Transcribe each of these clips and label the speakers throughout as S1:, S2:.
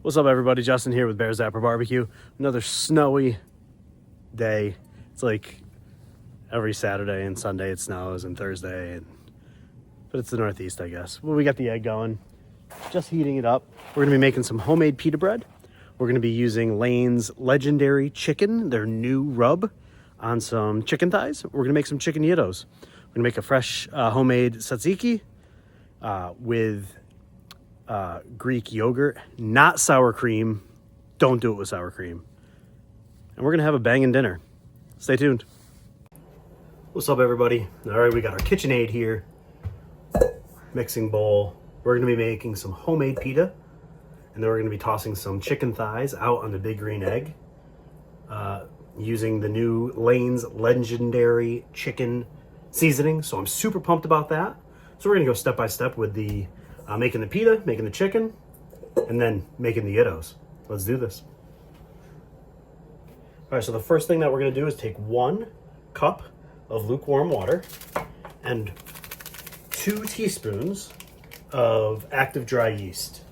S1: What's up, everybody? Justin here with Bears Zapper Barbecue. Another snowy day. It's like every Saturday and Sunday it snows, and Thursday, but it's the Northeast, I guess. Well, we got the egg going, just heating it up. We're gonna be making some homemade pita bread. We're gonna be using Lane's Legendary Chicken, their new rub, on some chicken thighs. We're gonna make some chicken gyros. We're gonna make a fresh homemade tzatziki with Greek yogurt, not sour cream. Don't do it with sour cream. And we're gonna have a banging dinner. Stay tuned. What's up, everybody? All right, we got our KitchenAid here. Mixing bowl. We're gonna be making some homemade pita, and then we're gonna be tossing some chicken thighs out on the big green egg, using the new Lane's Legendary Chicken seasoning. So I'm super pumped about that. So we're gonna go step by step with the making the pita, making the chicken, and then making the gyros. Let's do this. All right, so the first thing that we're gonna do is take 1 cup of lukewarm water and 2 teaspoons of active dry yeast.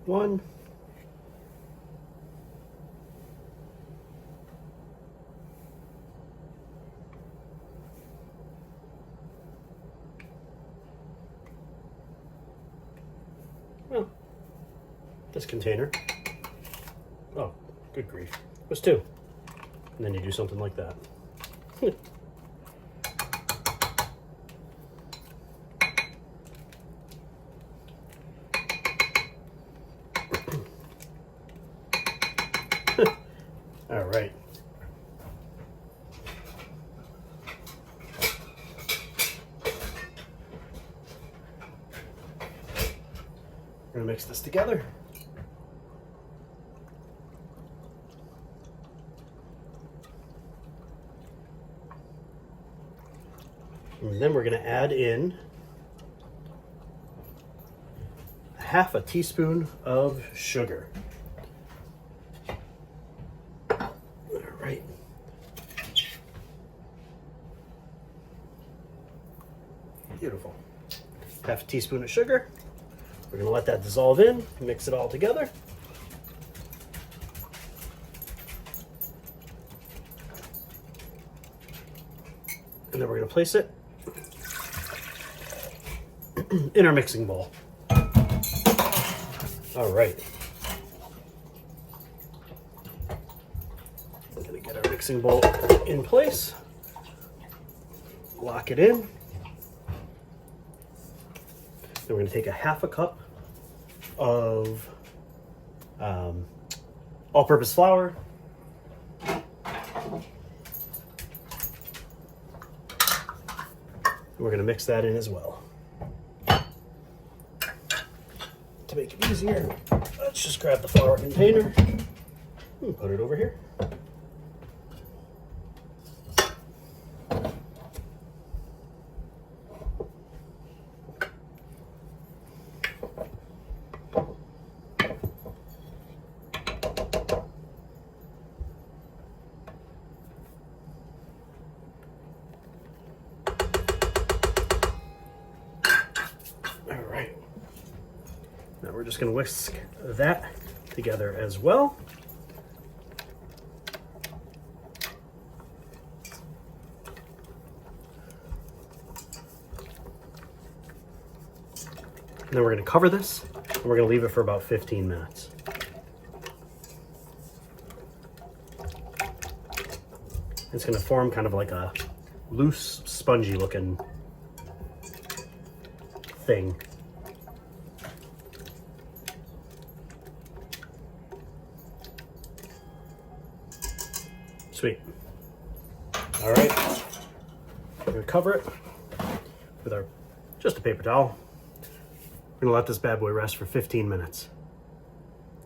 S1: One. Well, this container. Oh, good grief. It was 2. And then you do something like that. All right. We're gonna mix this together. And then we're gonna add in half a teaspoon of sugar. Right. Beautiful. Half a teaspoon of sugar. We're going to let that dissolve in, mix it all together. And then we're going to place it in our mixing bowl. All right. Get our mixing bowl in place, lock it in. Then we're going to take a half a cup of all-purpose flour. We're going to mix that in as well. To make it easier, let's just grab the flour container and put it over here. Now we're just going to whisk that together as well. And then we're going to cover this, and we're going to leave it for about 15 minutes. It's going to form kind of like a loose, spongy looking thing. Sweet. All right, we're gonna cover it with just a paper towel. We're gonna let this bad boy rest for 15 minutes.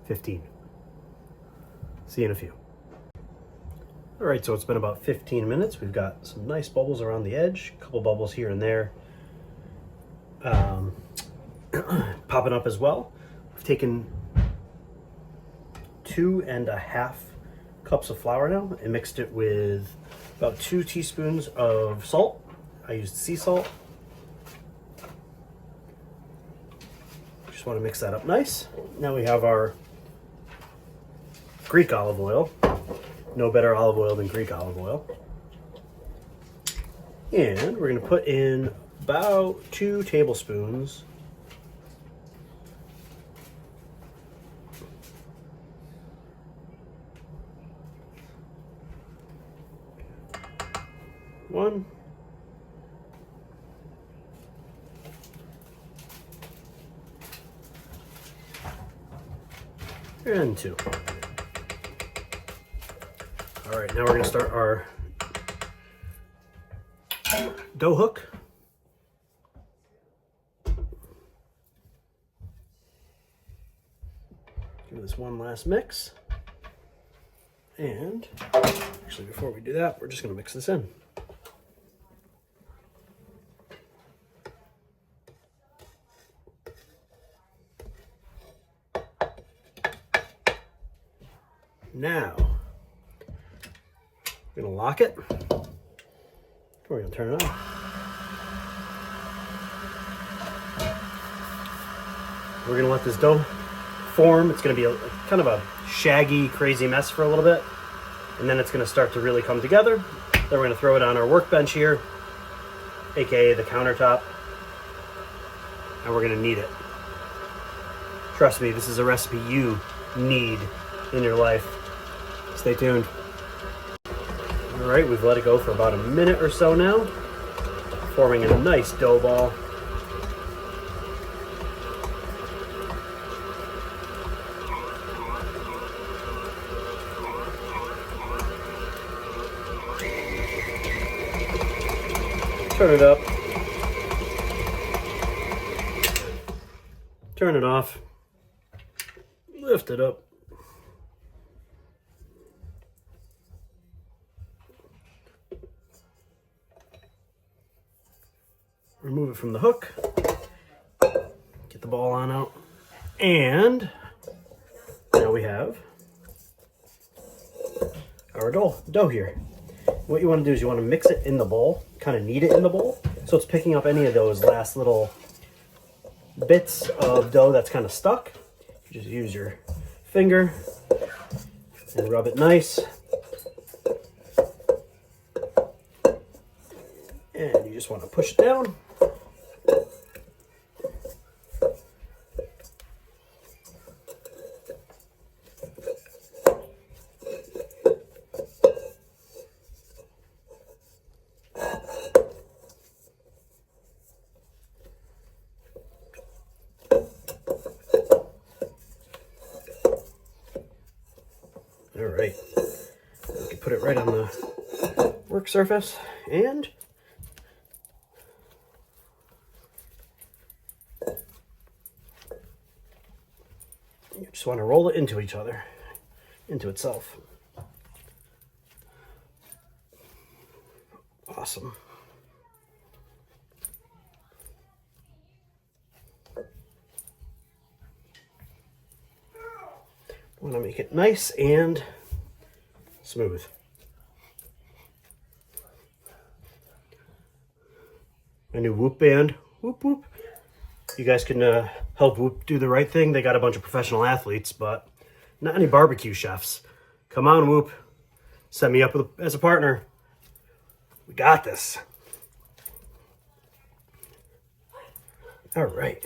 S1: 15. See you in a few. All right, so it's been about 15 minutes. We've got some nice bubbles around the edge, a couple bubbles here and there popping up as well. I've taken 2.5 cups of flour now and mixed it with about 2 teaspoons of salt. I used sea salt. Just want to mix that up nice. Now we have our Greek olive oil. No better olive oil than Greek olive oil. And we're going to put in about 2 tablespoons one, and 2. All right, now we're going to start our dough hook. Give this one last mix. And actually, before we do that, we're just going to mix this in. Now, we're going to lock it. We're going to turn it on. We're going to let this dough form. It's going to be kind of a shaggy, crazy mess for a little bit. And then it's going to start to really come together. Then we're going to throw it on our workbench here, aka the countertop. And we're going to knead it. Trust me, this is a recipe you need in your life. Stay tuned. All right, we've let it go for about a minute or so now, forming a nice dough ball. Turn it up. Turn it off. Lift it up. Remove it from the hook. Get the ball on out. And now we have our dough here. What you want to do is you want to mix it in the bowl, kind of knead it in the bowl, so it's picking up any of those last little bits of dough that's kind of stuck. You just use your finger and rub it nice. And you just want to push it down. All right, we can put it right on the work surface, and you just want to roll it into each other, into itself. Awesome. I want to make it nice and smooth. My new Whoop band, Whoop Whoop. You guys can help Whoop do the right thing. They got a bunch of professional athletes, but not any barbecue chefs. Come on, Whoop. Set me up as a partner. We got this. All right.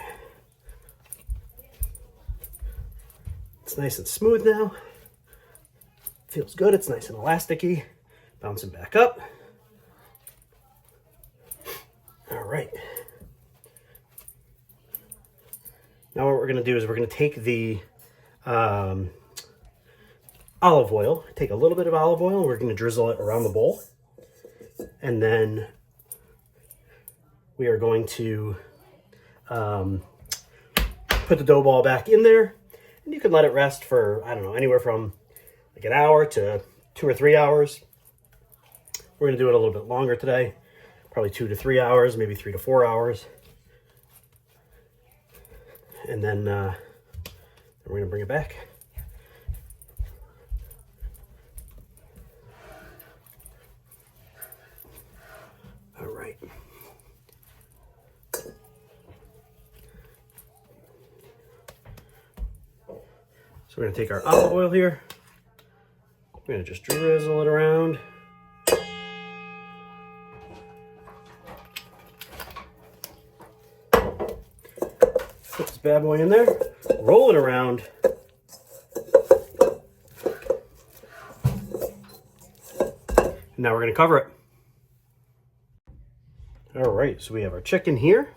S1: It's nice and smooth now. Feels good. It's nice and elasticy. Bouncing back up. All right. Now what we're going to do is we're going to take the olive oil. Take a little bit of olive oil and we're going to drizzle it around the bowl. And then we are going to put the dough ball back in there. And you can let it rest for, I don't know, anywhere from like an hour to 2 or 3 hours. We're going to do it a little bit longer today. Probably 2 to 3 hours, maybe 3 to 4 hours. And then we're gonna bring it back. All right. So we're gonna take our olive oil here. We're gonna just drizzle it around. Put this bad boy in there, roll it around. Now we're gonna cover it. All right, so we have our chicken here.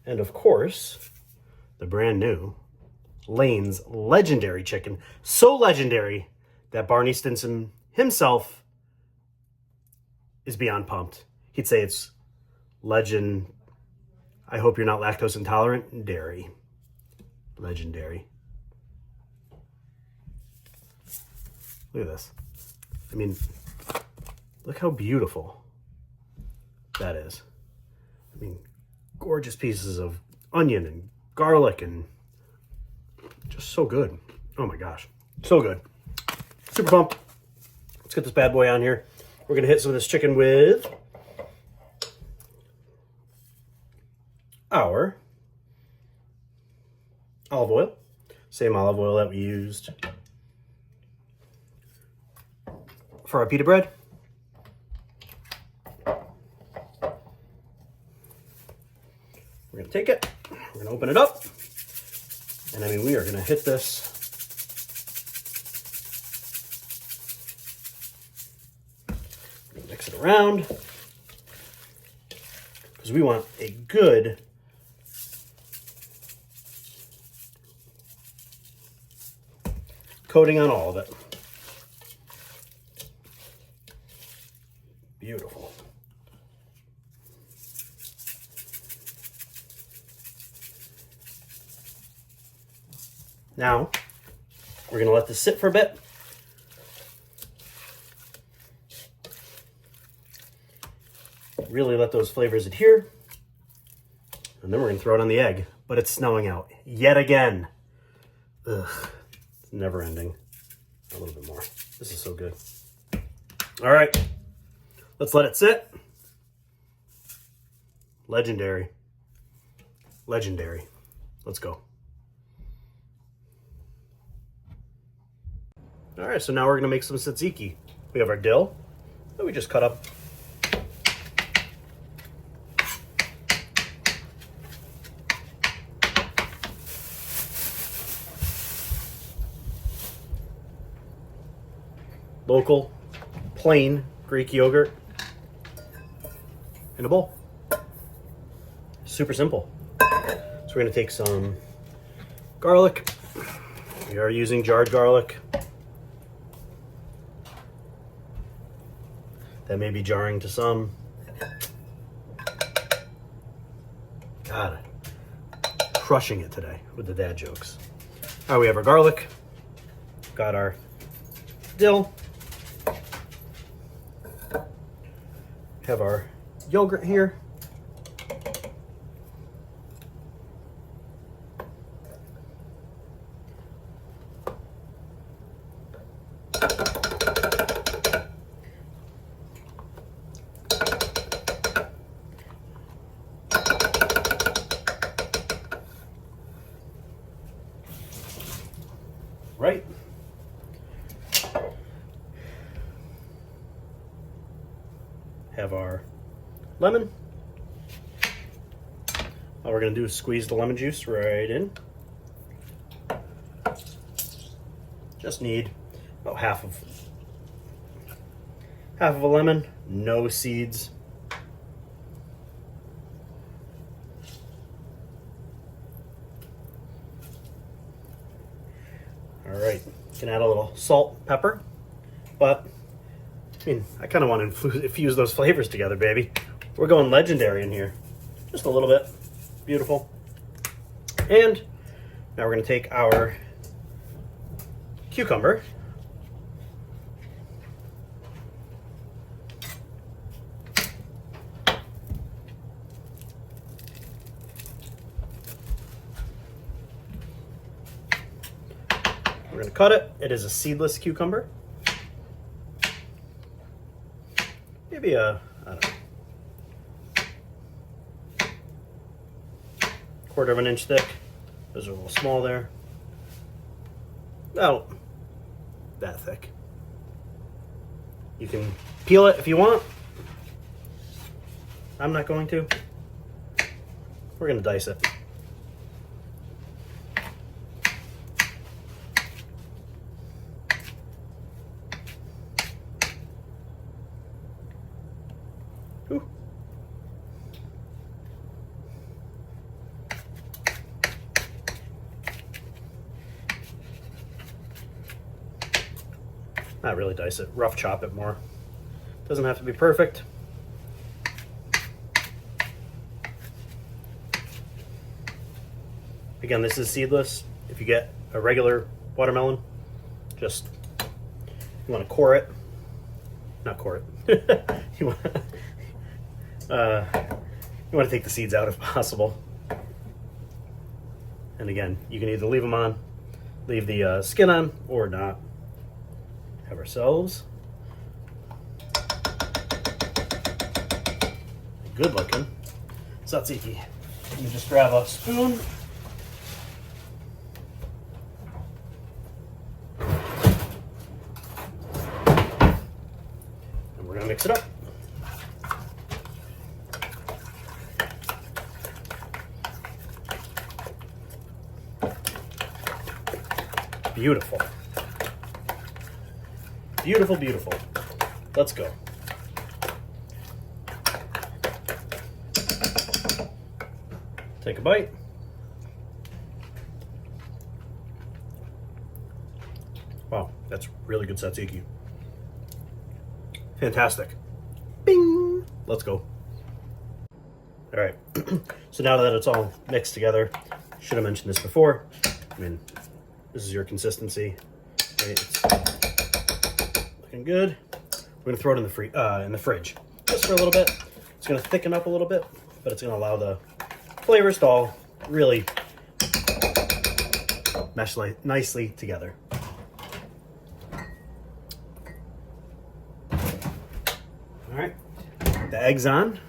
S1: And of course, the brand new Lane's legendary chicken. So legendary that Barney Stinson himself is beyond pumped. He'd say it's legend. I hope you're not lactose intolerant. Dairy. Legendary. Look at this. I mean, look how beautiful that is. I mean, gorgeous pieces of onion and garlic and just so good. Oh my gosh. So good. Super pumped. Let's get this bad boy on here. We're going to hit some of this chicken with our olive oil. Same olive oil that we used for our pita bread. We're going to take it. We're going to open it up. And I mean, we are going to hit this mix it around because we want a good coating on all of it. Beautiful. Now, we're going to let this sit for a bit. Really let those flavors adhere. And then we're going to throw it on the egg. But it's snowing out yet again. Ugh, it's never ending. A little bit more. This is so good. All right, let's let it sit. Legendary. Legendary. Let's go. All right, so now we're going to make some tzatziki. We have our dill that we just cut up. Local, plain Greek yogurt in a bowl. Super simple. So we're going to take some garlic. We are using jarred garlic. That may be jarring to some. God, crushing it today with the dad jokes. All right, we have our garlic. Got our dill. Have our yogurt here. Right. Have our lemon. All we're going to do is squeeze the lemon juice right in. Just need about half of a lemon, no seeds. All right, you can add a little salt, pepper, but I mean, I kind of want to infuse those flavors together, baby. We're going legendary in here. Just a little bit. Beautiful. And now we're going to take our cucumber. We're gonna cut it. It is a seedless cucumber. Maybe I don't know, 1/4 of an inch thick. Those are a little small there. About that thick. You can peel it if you want. I'm not going to. We're gonna dice it. Ooh. Not really dice it, rough chop it more. Doesn't have to be perfect. Again, this is seedless. If you get a regular watermelon, just you want to core it, not core it. you want to take the seeds out if possible. And again, you can either leave them on, leave the skin on, or not. Have ourselves good looking tzatziki. Let me just grab a spoon. And we're gonna mix it up. Beautiful. Beautiful, beautiful. Let's go. Take a bite. Wow, that's really good tzatziki. Fantastic. Bing! Let's go. All right. So now that it's all mixed together, should have mentioned this before. I mean, this is your consistency. Right? It's looking good. We're gonna throw it in the fridge just for a little bit. It's gonna thicken up a little bit, but it's gonna allow the flavors to all really mesh nicely together. All right, the egg's on.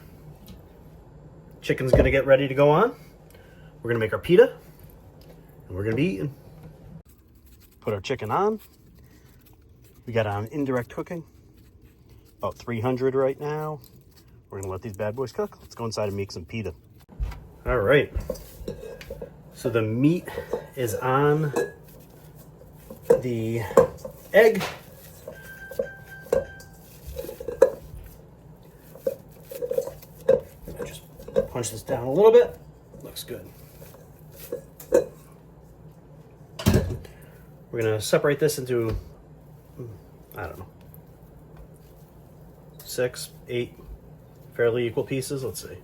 S1: Chicken's gonna get ready to go on. We're gonna make our pita, and we're gonna be eating. Put our chicken on. We got on indirect cooking, about 300 right now. We're gonna let these bad boys cook. Let's go inside and make some pita. All right, so the meat is on the egg. I just punch this down a little bit. Looks good. We're gonna separate this into, I don't know, 6, 8 fairly equal pieces. Let's see.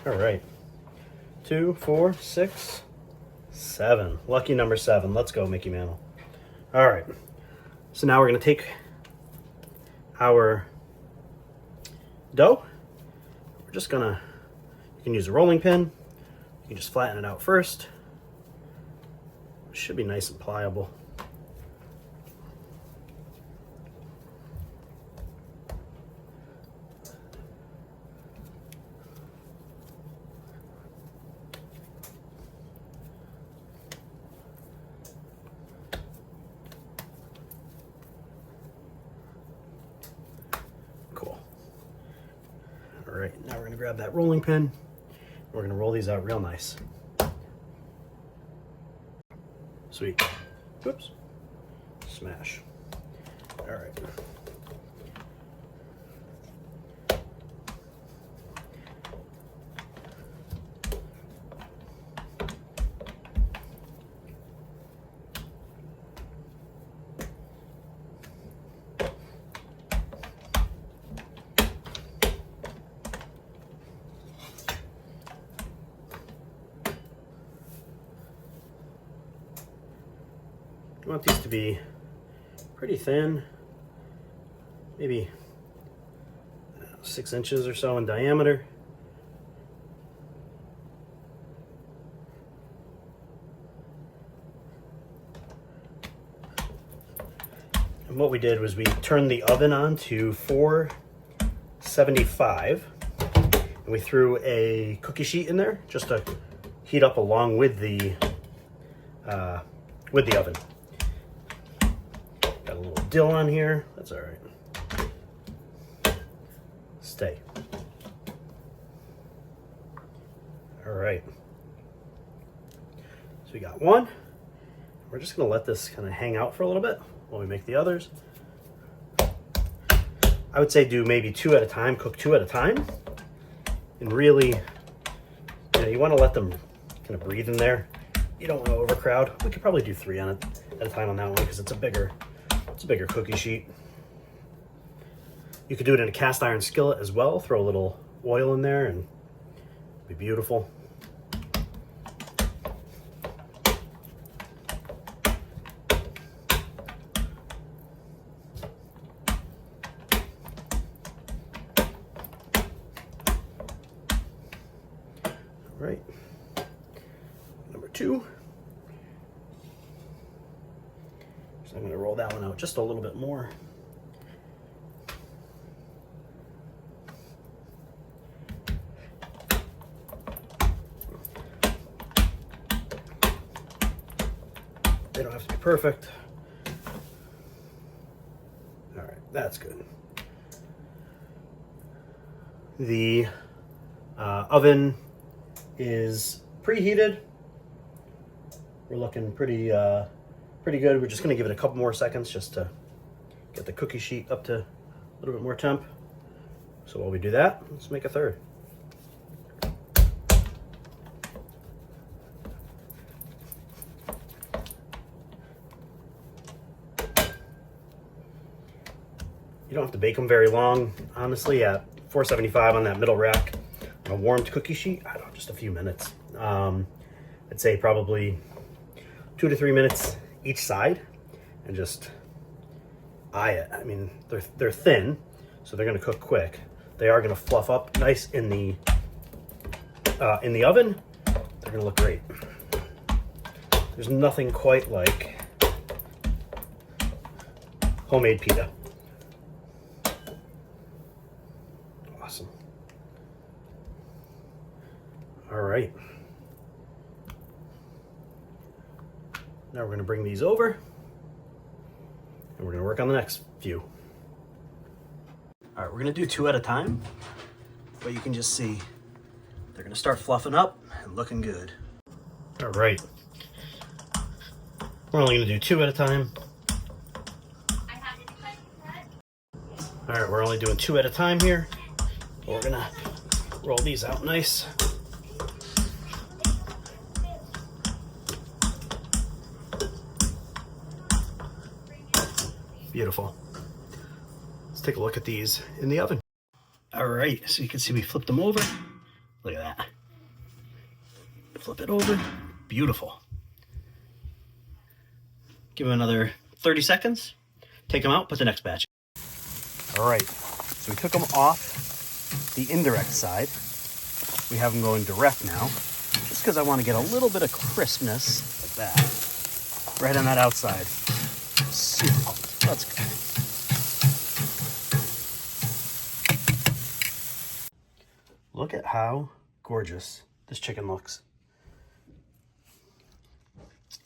S1: All right, 2, 4, 6, 7. Lucky number 7. Let's go, Mickey Mantle. All right, so now we're gonna take our dough. We're just gonna, you can use a rolling pin. You can just flatten it out first. It should be nice and pliable. Cool. All right, now we're gonna grab that rolling pin. We're gonna roll these out real nice. Sweet. Whoops. Smash. All right. You want these to be pretty thin, maybe 6 inches or so in diameter. And what we did was we turned the oven on to 475, and we threw a cookie sheet in there just to heat up along with the oven. Got a little dill on here. That's all right. Stay. All right. So we got one. We're just gonna let this kind of hang out for a little bit while we make the others. I would say do maybe 2 at a time, cook 2 at a time. And really, you want to let them kind of breathe in there. You don't want to overcrowd. We could probably do 3 on it at a time on that one because it's a bigger cookie sheet. You could do it in a cast iron skillet as well. Throw a little oil in there and it'd be beautiful. All right. Number 2. So I'm going to roll that one out just a little bit more. They don't have to be perfect. All right, that's good. The oven is preheated. We're looking pretty good. We're just gonna give it a couple more seconds just to get the cookie sheet up to a little bit more temp. So while we do that, let's make a third. You don't have to bake them very long, honestly, at 475 on that middle rack. On a warmed cookie sheet, I don't know, just a few minutes. I'd say probably 2 to 3 minutes each side, and just eye it. I mean, they're thin, so they're gonna cook quick. They are gonna fluff up nice in the oven. They're gonna look great. There's nothing quite like homemade pita. Awesome. All right. Now we're going to bring these over and we're going to work on the next few. All right, we're going to do 2 at a time, but you can just see they're going to start fluffing up and looking good. All right. We're only going to do 2 at a time. All right, we're only doing 2 at a time here. We're going to roll these out nice. Beautiful. Let's take a look at these in the oven. All right, so you can see we flipped them over. Look at that. Flip it over. Beautiful. Give them another 30 seconds. Take them out, put the next batch. All right, so we took them off the indirect side. We have them going direct now, just because I want to get a little bit of crispness like that, right on that outside. Super pumped. Let's go. Look at how gorgeous this chicken looks.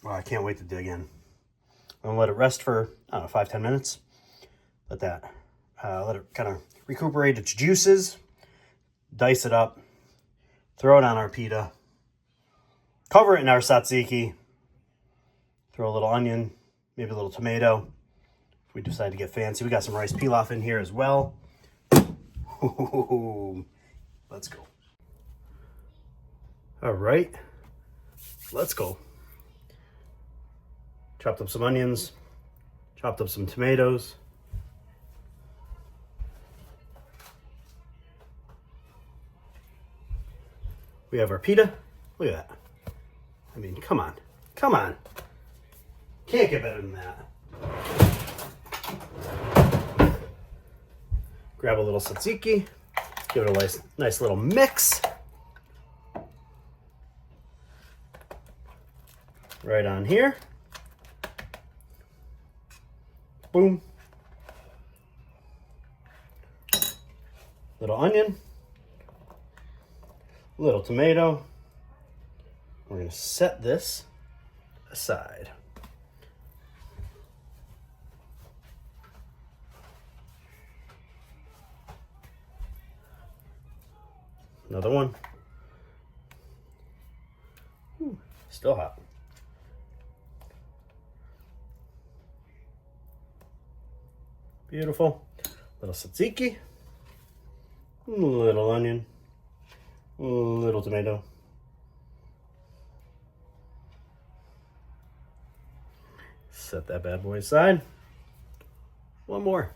S1: Well, I can't wait to dig in. I'm gonna let it rest for, I don't know, 5-10 minutes. Let it kind of recuperate its juices. Dice it up. Throw it on our pita. Cover it in our tzatziki. Throw a little onion, maybe a little tomato. If we decide to get fancy, we got some rice pilaf in here as well. Ooh, let's go. All right, let's go. Chopped up some onions, chopped up some tomatoes. We have our pita. Look at that. I mean, come on. Come on. Can't get better than that. Grab a little tzatziki, give it a nice little mix. Right on here. Boom. Little onion. Little tomato. We're going to set this aside. Another one. Ooh, still hot. Beautiful. Little tzatziki. Little onion. Little tomato. Set that bad boy aside. One more.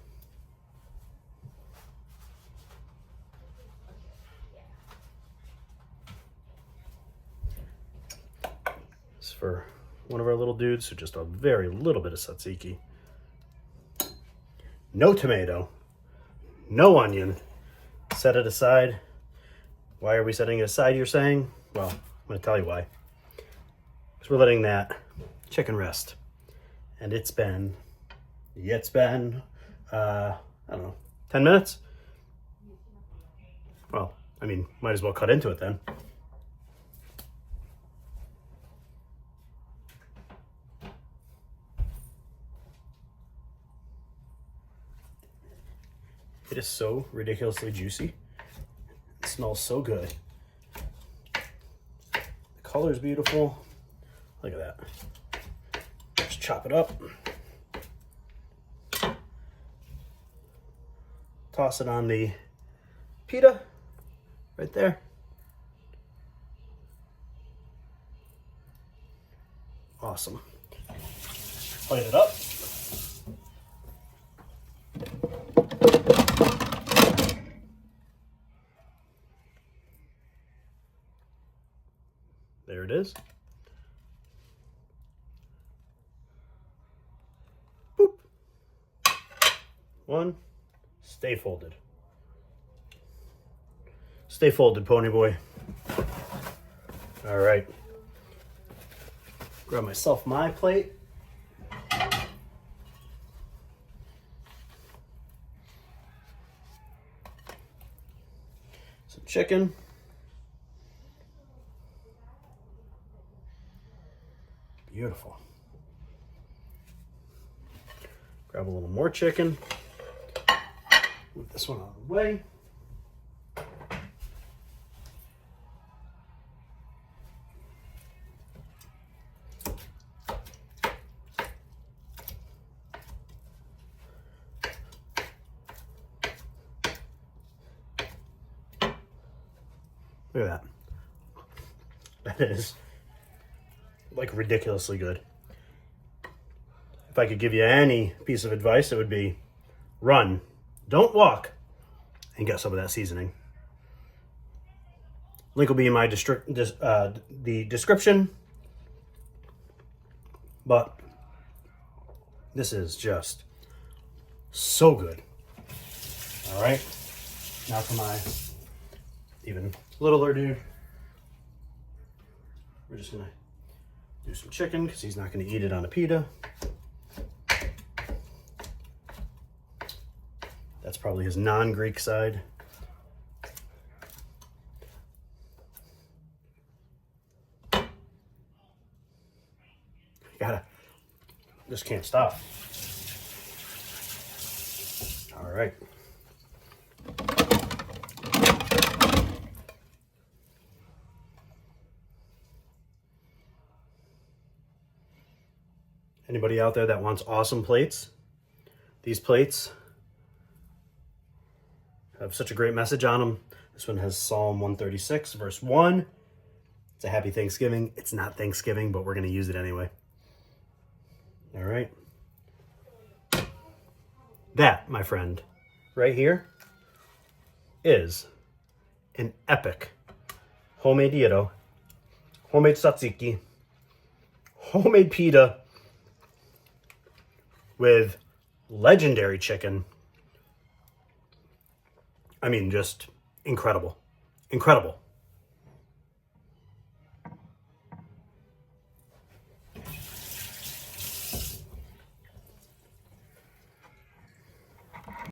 S1: This is for one of our little dudes, so just a very little bit of tzatziki. No tomato, no onion. Set it aside. Why are we setting it aside, you're saying? Well, I'm going to tell you why. Because we're letting that chicken rest. And it's been, I don't know, 10 minutes? Well, I mean, might as well cut into it then. It is so ridiculously juicy. It smells so good. The color's beautiful. Look at that. Just chop it up. Toss it on the pita right there. Awesome. Plate it up. There it is. Boop. One. Stay folded. Stay folded, pony boy. All right. Grab myself my plate. Some chicken. Beautiful. Grab a little more chicken. Move this one out of the way. Look at that. That is like ridiculously good. If I could give you any piece of advice, it would be run, don't walk, and get some of that seasoning. Link will be in my the description. But this is just so good. All right, now for my even littler dude. We're just gonna do some chicken because he's not gonna eat it on a pita. That's probably his non-Greek side. Just can't stop. All right. Anybody out there that wants awesome plates? These plates have such a great message on them. This one has Psalm 136, verse 1. It's a happy Thanksgiving. It's not Thanksgiving, but we're going to use it anyway. All right. That, my friend, right here is an epic homemade gyro, homemade tzatziki, homemade pita with legendary chicken I mean, just incredible. Incredible.